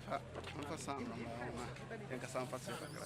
Amfa sam na yenka sam fa kakra.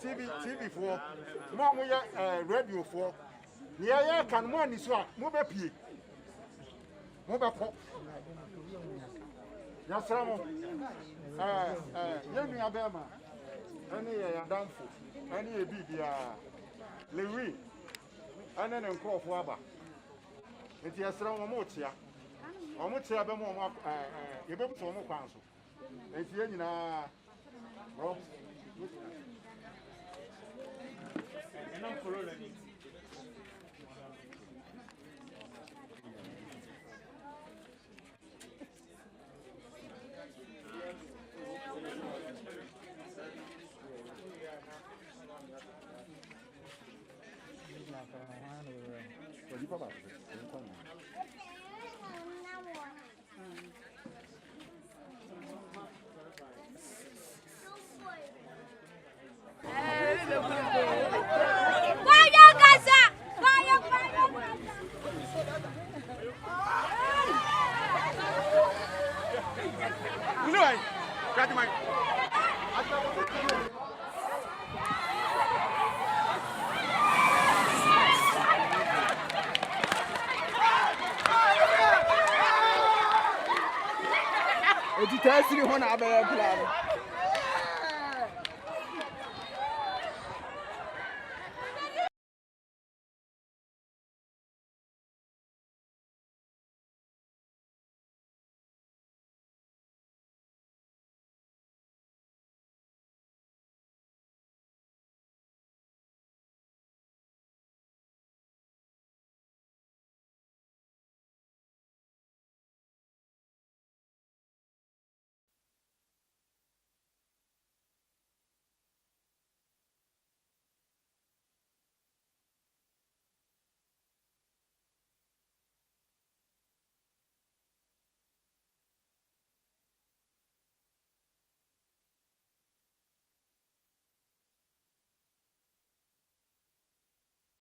TV for radio for near can one is what move up here. Move up. Yasramo. Yemi Abema. Any Adamfo. Any Bibia. Lilwin. And then call for Abba. It's Yasramo Motia. Omutia Bemo, you better for more council. It's Yenina. Rob. And I'm following.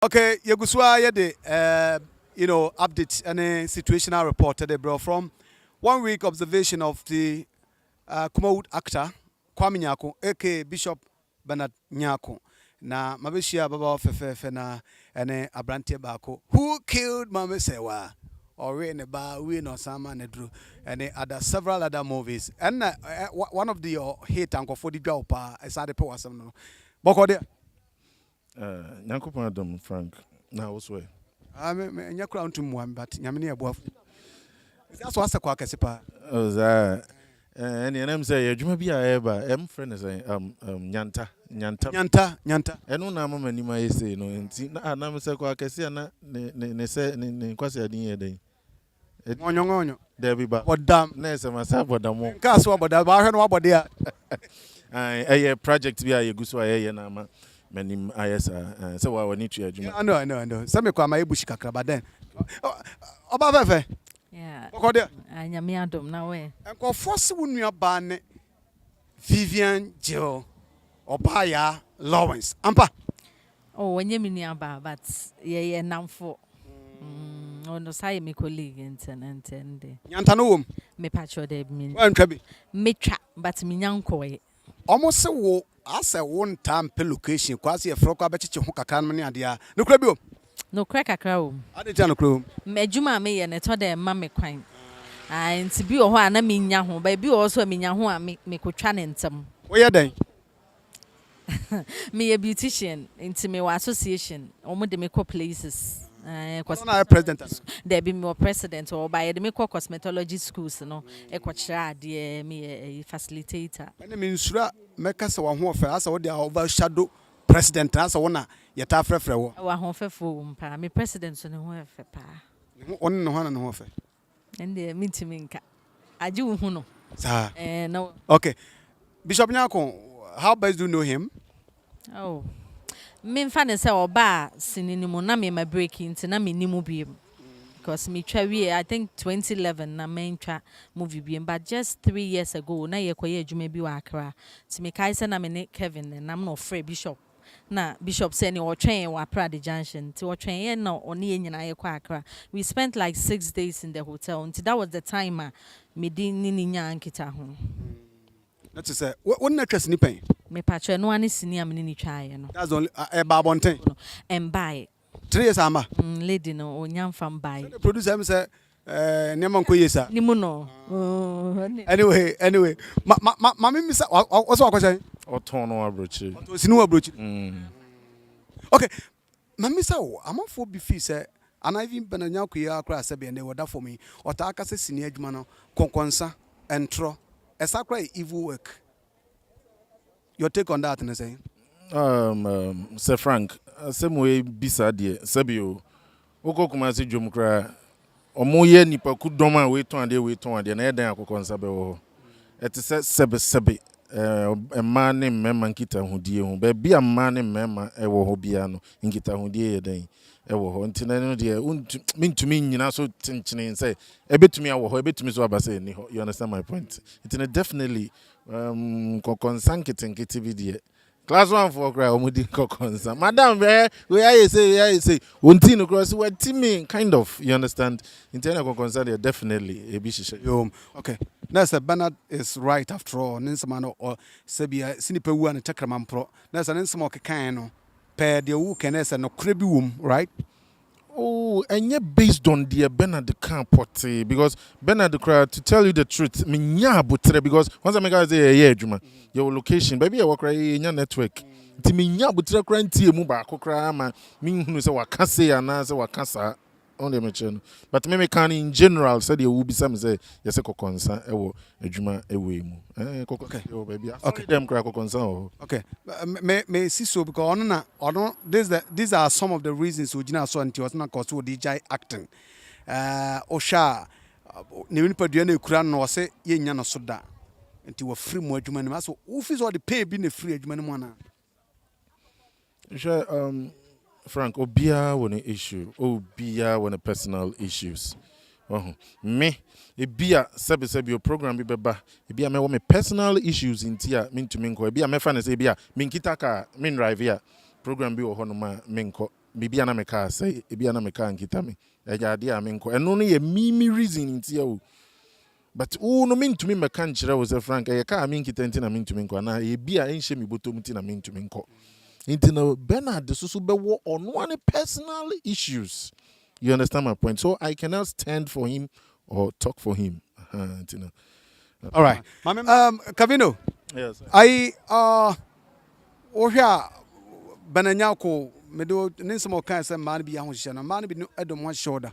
Okay, Yaguswa yede update and a situational report today, bro, from 1 week observation of the Kumasi actor Kwaku Manu, aka Bishop Bernard Nyarko. Na mabishia baba fefe na ene abrante bako. Who killed Mama Sewa? Or we ne ba we no sama ne dru and other several other movies. And one of the hit anko for the job asade pe wasam no. Boko there. Nyankopon Adam Frank na wo so e me nyakura ntum mu but nyame ne eboaf that's what asa kwa kesepa za ene nem say adwuma bi a eba em friend say nyanta eno na mama ni ma yese no nti na nam say kwa kese na ne kwase adin ye den onyo there be ba bodam na ese masa bodam ka so bodam ba hwe no abode a eh project bi a yeguso a ye na ma Menim ISA so we need to adwuma. I know. Some kwa ma ebushi kakra but then. Oba fefe. Yeah. Okode. Anyame adom na we. Enko force wonu ba ne Vivian Jill Obaya Lawrence. Ampa. Oh, wenye mi aba but ye namfo. No say me colleague ntende. Nyanta no wom. Me patcho de mi. Wantwa bi. Me twa but mi nyanko ye. Almost se wo asa one time per location kwase e fro kwa bechiche ho kakra no ne ade a no kura bi o no kura kakra o ade ja no kura me adwuma me ye ne to de ma me kwan nti bi o ho ana me nya ho ba bi o so me nya ho a me kotwa ne ntem wo ye den me a beautician nti me wa association omo de me ko places na president there be more president or by the me cosmetology schools no e ko kira ade me facilitator ene me nsura meka se wo ho ofa asa wo de overshadow president na so wona yeta frefre wo wa ho fefo mpa me president so ne ho efe pa on no hana ne ho fe ende mitimi nka age wo hu no sa no. Okay, Bishop Nyarko, how best do you know him? Oh, me fa ne say oba sininimu na me ma breaking na me nimu bi because me twa we I think 2011 na me twa movie bi but just 3 years ago na ye koye adwuma bi wa Accra ti me kai say na me ne Kevin na am no free Bishop na Bishop say ni o twen wa Prade Junction ti o twen ye na oni ye nyina ye kwa Accra. We spent like 6 days in the hotel until that was the time me din ni nya nkita ho. That's say what na twese ni pen Me patcho no ani sini am ni twa ye no. That's only a babonten and buy 3 years ama lady no onyam fam buy the producer am say niam nko yesa ni mu no. Anyway ma me misa what's what question Otono abrochi. Sinu abrochi. Okay, ma misa o amafo bi fi say and I even Bernard Nyarko ya akra say be wada for me ota aka say sini adwuma no konkonsa entro esakra evil work. Your take on that and say Sir Frank, same way bisa de sabio. Oko Kumasi dwom kra. Omo ye nipa kudoma we ton ade na edan akokonsa be wo. Eti se sebe man ne mmema nkita hodie ho ba bia man ne mmema ewo ho bia no nkita hodie ye den ewo ho ntina no de mintumi nyina so tinchine say ebetumi awo ho ebetumi so abase ni ho. You understand my point? Ntina definitely konsanketenkete bi de class 1 for cry omudi kokonsa madam we I say wonti no cross we team kind of, you understand? Ntina kokonsa de definitely e bi shishe yo. Okay, that's Bernard is right after all. Ninsama or Sebia sinipa wu an chakraman pro. That's an insamo kekan no. Per the wu kenesa no krebi wum, right? Oh, and yet based on the Bernard can potty because Bernard crowd, to tell you the truth, me nya butre because once I make I say yeah juma your location baby I work right in your network. Ti me nya butre crowd ntie mu ba kokra ma me hunu say waka say ana say waka sa on the mention but me can in general say there will be some say yes kokonsa ewo adwuma ewe mu Okay. oh baby Okay, them cry kokonsa oh. Okay, may see so because on these are some of the reasons we jina so anti was not cause we DJ acting osha ne nipa dua na ekura no say ye nya no so da nti wa free mu adwuma ni so office all the pay bi na free adwuma ni mu ana Frank, obia when an issue, obia when a personal issues. Me, ebia sebi your program be beba. Ebia me want me personal issues in tia min to minko. Ebia me fan say ebia min kitaka min drive here. Program be oho no ma minko. Bibia na me car say ebia na me car nkita me. Eja dia minko. Eno no ye me reason in tia o. But no min to me me kan chira was a Frank. E car min kita ntina min to minko na ebia enhye mi botom ntina min to minko. Into Bernard the susu be on one personal issues. You understand my point? So I cannot stand for him or talk for him. All right. Kavino. Yes. I ohia Bernard Nyarko me do ninsamo kan say man bi ahoshe na man bi no edom one shoulder.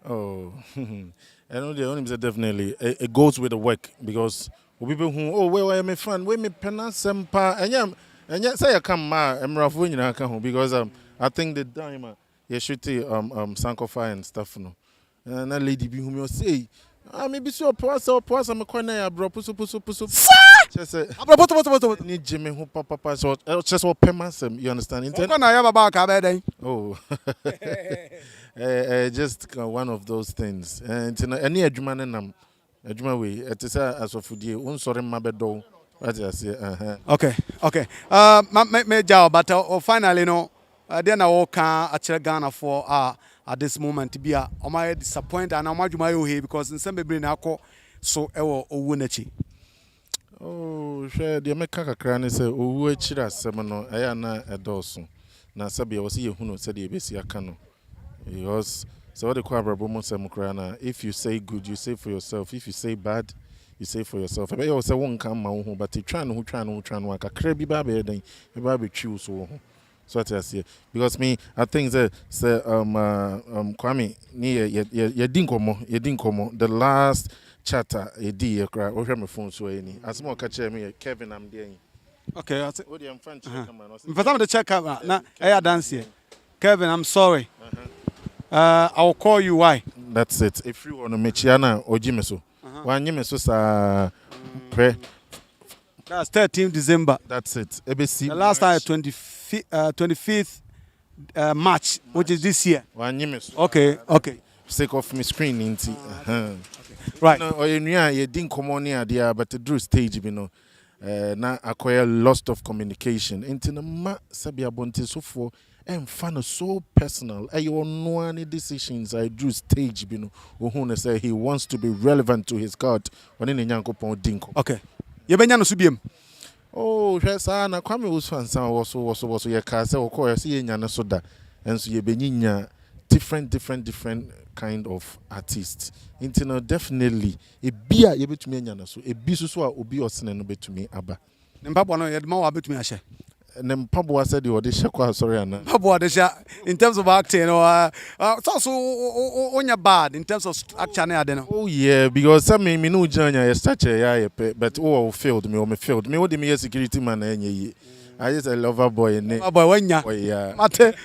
Oh. I know the only say definitely it goes with the work because people who where me fan where me penna sempa and yet say I come ma emrafo nyina ka ho because I think the time you shoot sankofa and stuff no and that lady be whom you say maybe so pause am corner ya bro puso just say Abro ni Jimmy who papa so just what pemasem, you understand intent na ya baba ka be den oh just one of those things and any adwuma nam adwuma we it is asofudie unsori mabedo. Okay. Me jaw but finally no there na wo kan a chere Ghana for at this moment bia o my disappoint and amadwuma yo he because nsem bebre na akọ so ewo owu na chi. Oh share the make kakra ne say owu achira asem no eya na edoso na sabe wo se yehunu se de ebesi aka no because so what the kwabra mo sem kra na if you say good you say for yourself, if you say bad you say for yourself. I say one come my own, but you try no aka crabby baby then you baby choose so. So I say because me I think that say Kwame ni ye dinkomo the last chatter e di ye cry o hwe me phone so any as mo ka me Kevin am there Okay, that's it. What do you find check camera? For some of the check camera, now I dance here. Kevin, I'm sorry. I will call you. Why? That's it. If you want to meet Chiana or Jimeso, one Jimeso sa pray. That's 13th December. That's it. ABC. The last time 25th March, which is this year. One Jimeso. Okay. Sake of me screen into. Right. No, or you didn't come on here, dear, but the drew stage, you know. Na acquire lost of communication. Into the ma sabia bonte so for and fun so personal. I know any decisions I drew stage, you know. Who say he wants to be relevant to his God. When in Yanko Pon Dinko. Okay. You been Subim. Oh, yes, na Kwame was fan was your casa or call see Yana Soda. And so you be different kind of artists. Internal definitely a beer you bet me nyana so a bisu so obi osene no betumi aba. Mpabo no yedma wa betumi ahye. Ne mpabo said you dey shekwa sorry ana. Mpabo dey sha in terms of acting so onya bad in terms of acting na ade no. Oh yeah, because some me no janya stature ya but failed me what the me security man enye yi. I just a lover boy ne. Lover boy wanya. Oh yeah. Mate